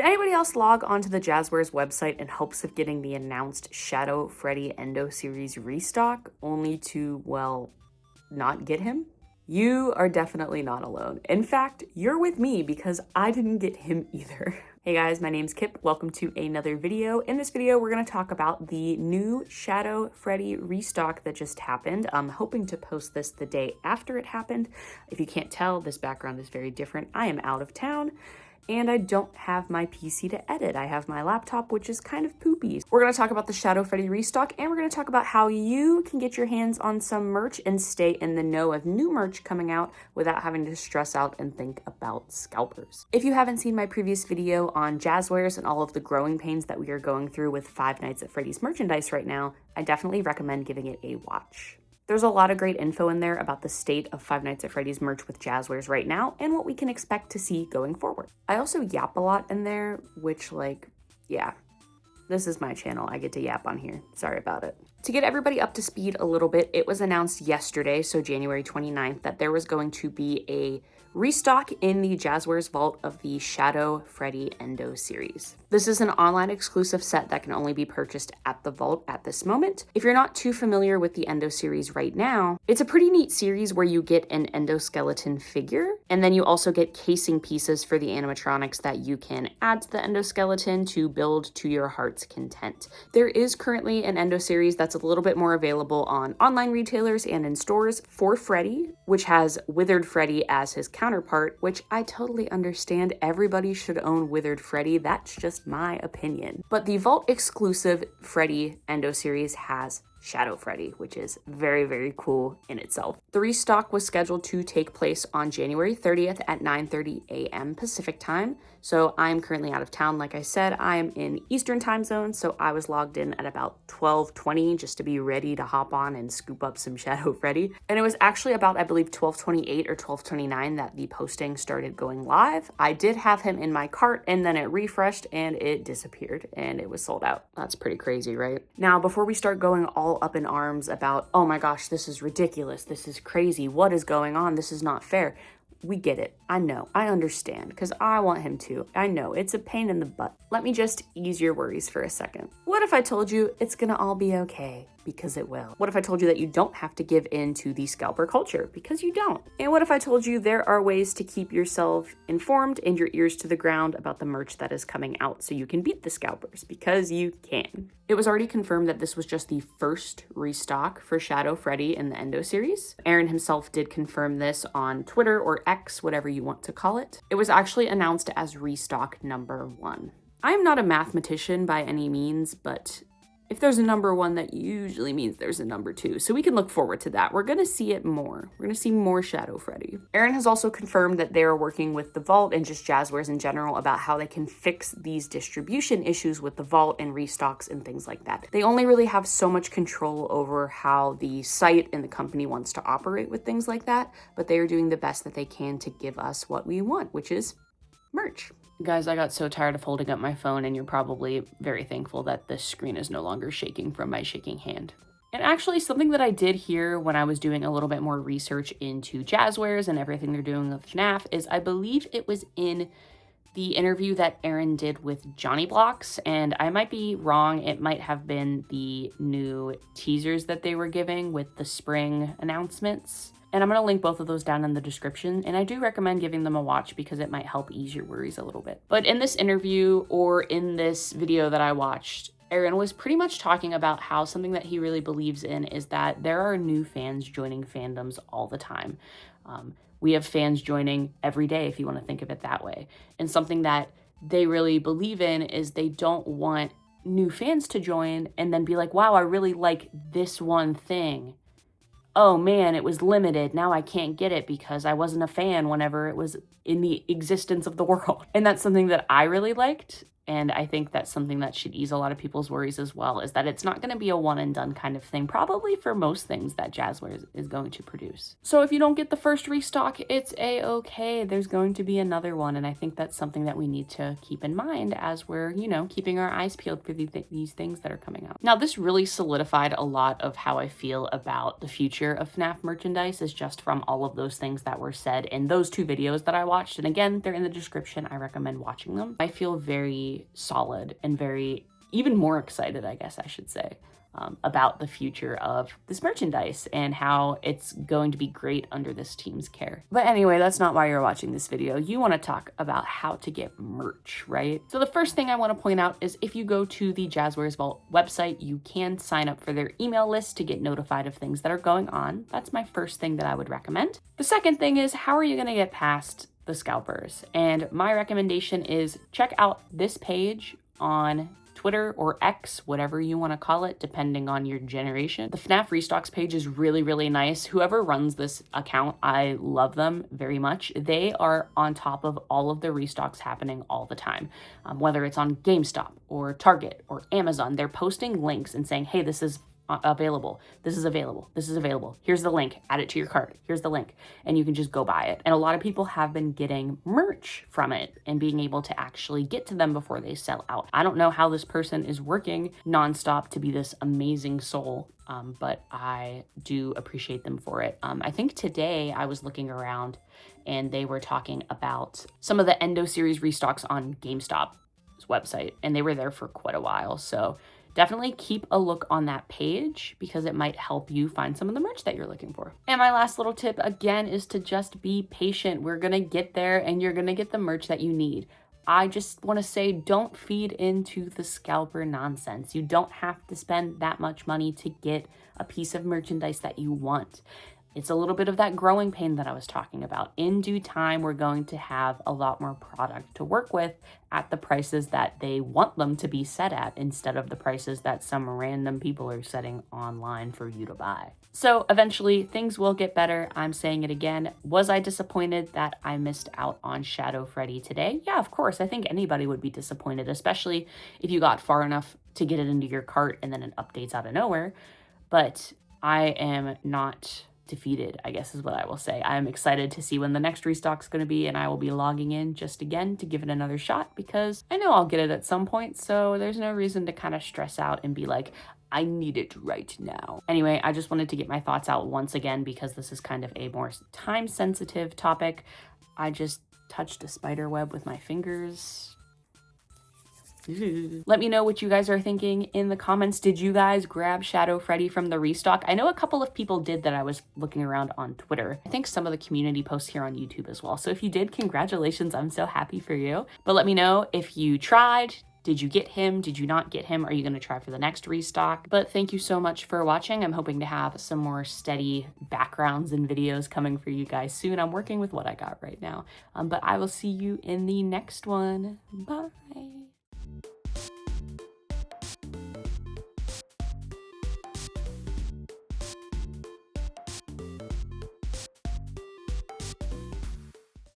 Did anybody else log onto the Jazwares website in hopes of getting the announced Shadow Freddy Endo series restock, only to, well, not get him? You are definitely not alone. In fact, you're with me because I didn't get him either. Hey guys, my name's Kip. Welcome to another video. In this video, we're going to talk about the new Shadow Freddy restock that just happened. I'm hoping to post this the day after it happened. If you can't tell, this background is very different. I am out of town and I don't have my PC to edit. I have my laptop, which is kind of poopy. We're going to talk about the Shadow Freddy restock, and we're going to talk about how you can get your hands on some merch and stay in the know of new merch coming out without having to stress out and think about scalpers. If you haven't seen my previous video on Jazwares and all of the growing pains that we are going through with Five Nights at Freddy's merchandise right now, I definitely recommend giving it a watch. There's a lot of great info in there about the state of Five Nights at Freddy's merch with Jazwares right now and what we can expect to see going forward. I also yap a lot in there, which, yeah, this is my channel. I get to yap on here. Sorry about it. To get everybody up to speed a little bit, it was announced yesterday, so January 29th, that there was going to be a restock in the Jazwares vault of the Shadow Freddy Endo series. This is an online exclusive set that can only be purchased at the vault at this moment. If you're not too familiar with the Endo series right now, it's a pretty neat series where you get an endoskeleton figure, and then you also get casing pieces for the animatronics that you can add to the endoskeleton to build to your heart's content. There is currently an Endo series that's a little bit more available on online retailers and in stores for Freddy, which has Withered Freddy as his counterpart, which I totally understand. Everybody should own Withered Freddy. That's just my opinion. But the Vault exclusive Freddy Endo series has Shadow Freddy, which is very, very cool in itself. The restock was scheduled to take place on January 30th at 9:30 a.m. Pacific time. So I'm currently out of town. Like I said, I am in Eastern time zone, so I was logged in at about 12:20 just to be ready to hop on and scoop up some Shadow Freddy. And it was actually about, I believe, 12:28 or 12:29 that the posting started going live. I did have him in my cart, and then it refreshed and it disappeared and it was sold out. That's pretty crazy, right? Now, before we start going all up in arms about, oh my gosh, this is ridiculous, this is crazy, what is going on, this is not fair. We get it. I know. I understand, because I want him to. I know. It's a pain in the butt. Let me just ease your worries for a second. What if I told you it's gonna all be okay? Because it will. What if I told you that you don't have to give in to the scalper culture? Because you don't. And what if I told you there are ways to keep yourself informed and your ears to the ground about the merch that is coming out so you can beat the scalpers? Because you can. It was already confirmed that this was just the first restock for Shadow Freddy in the Endo series. Aaron himself did confirm this on Twitter or X, whatever you want to call it. It was actually announced as restock number 1. I am not a mathematician by any means, but if there's a number 1, that usually means there's a number 2. So we can look forward to that. We're going to see it more. We're going to see more Shadow Freddy. Aaron has also confirmed that they are working with the Vault and just Jazwares in general about how they can fix these distribution issues with the Vault and restocks and things like that. They only really have so much control over how the site and the company wants to operate with things like that, but they are doing the best that they can to give us what we want, which is merch. Guys, I got so tired of holding up my phone, and you're probably very thankful that this screen is no longer shaking from my shaking hand. And actually, something that I did hear when I was doing a little bit more research into Jazwares and everything they're doing with FNAF is, I believe it was in the interview that Aaron did with Johnny Blocks, and I might be wrong, it might have been the new teasers that they were giving with the spring announcements. And I'm going to link both of those down in the description, and I do recommend giving them a watch because it might help ease your worries a little bit. But in this interview, or in this video that I watched, Aaron was pretty much talking about how something that he really believes in is that there are new fans joining fandoms all the time. We have fans joining every day, if you want to think of it that way. And something that they really believe in is they don't want new fans to join and then be like, wow, I really like this one thing. Oh man, it was limited. Now I can't get it because I wasn't a fan whenever it was in the existence of the world. And that's something that I really liked. And I think that's something that should ease a lot of people's worries as well, is that it's not going to be a one and done kind of thing, probably for most things that Jazwares is going to produce. So if you don't get the first restock, it's a-okay. There's going to be another one. And I think that's something that we need to keep in mind as we're, you know, keeping our eyes peeled for these things that are coming out. Now, this really solidified a lot of how I feel about the future of FNAF merchandise, is just from all of those things that were said in those 2 videos that I watched. And again, they're in the description. I recommend watching them. I feel very solid and very, even more excited, I guess I should say, about the future of this merchandise and how it's going to be great under this team's care. But anyway, that's not why you're watching this video. You want to talk about how to get merch, right? So the first thing I want to point out is if you go to the Jazwares Vault website, you can sign up for their email list to get notified of things that are going on. That's my first thing that I would recommend. The second thing is, how are you going to get past the scalpers? And my recommendation is check out this page on Twitter or X, whatever you want to call it, depending on your generation. The FNAF Restocks page is really, really nice. Whoever runs this account, I love them very much. They are on top of all of the restocks happening all the time. Whether it's on GameStop or Target or Amazon, they're posting links and saying, hey, this is available. This is available. This is available. Here's the link. Add it to your cart. Here's the link. And you can just go buy it. And a lot of people have been getting merch from it and being able to actually get to them before they sell out. I don't know how this person is working nonstop to be this amazing soul, but I do appreciate them for it. I think today I was looking around and they were talking about some of the Endo series restocks on GameStop's website, and they were there for quite a while. So definitely keep a look on that page because it might help you find some of the merch that you're looking for. And my last little tip, again, is to just be patient. We're going to get there and you're going to get the merch that you need. I just want to say, don't feed into the scalper nonsense. You don't have to spend that much money to get a piece of merchandise that you want. It's a little bit of that growing pain that I was talking about. In due time, we're going to have a lot more product to work with at the prices that they want them to be set at, instead of the prices that some random people are setting online for you to buy. So eventually things will get better. I'm saying it again. Was I disappointed that I missed out on Shadow Freddy today? Yeah, of course. I think anybody would be disappointed, especially if you got far enough to get it into your cart and then it updates out of nowhere. But I am not defeated, I guess is what I will say. I'm excited to see when the next restock's going to be, and I will be logging in just again to give it another shot because I know I'll get it at some point, so there's no reason to kind of stress out and be like, I need it right now. Anyway, I just wanted to get my thoughts out once again because this is kind of a more time-sensitive topic. I just touched a spider web with my fingers. Let me know what you guys are thinking in the comments. Did you guys grab Shadow Freddy from the restock? I know a couple of people did that I was looking around on Twitter. I think some of the community posts here on YouTube as well. So if you did, congratulations. I'm so happy for you. But let me know if you tried. Did you get him? Did you not get him? Are you going to try for the next restock? But thank you so much for watching. I'm hoping to have some more steady backgrounds and videos coming for you guys soon. I'm working with what I got right now. But I will see you in the next one. Bye.